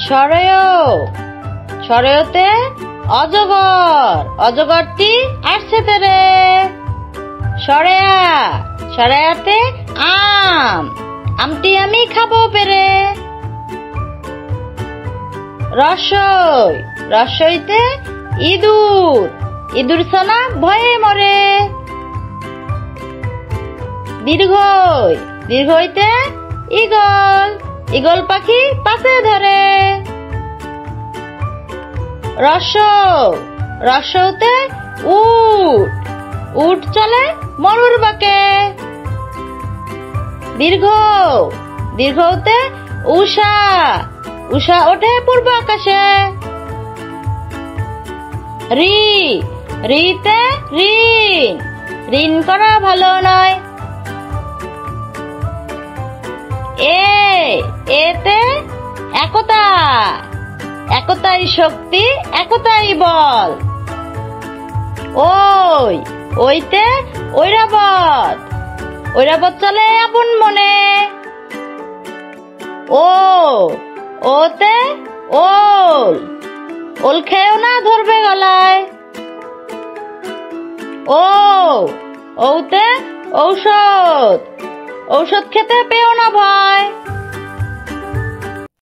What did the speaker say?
সরেয়, সরেয়তে অজগর, অজগরটি আসছে তেরে। সরেয়া, সরেয়াতে আম, আমটি আমি খাবো পেরে। রসই, রসইতে ইঁদুর, ইঁদুর ছানা ভয়ে মরে। দীর্ঘই, দীর্ঘইতে ঈগল, ঈগল পাখি পাশে ধরে। রসৌ, রসৌতে উট, উট চলে মরুর বাঁকে। দীর্ঘ, দীর্ঘতে উষা, উষা ওঠে পূর্ব আকাশে। রি, রিতে ঋণ, ঋণ করা ভালো নয়। এতে একতা, একতাই শক্তি, একতাই বল। ওই, ওইতে ঐরাবত, ঐরাবত চলে আপন মনে। ও, ওতে ওল, ওল খেয়েও না ধরবে গলায়। ও, ওতে ঔষধ, ঔষধ খেতে পেও না ভয়।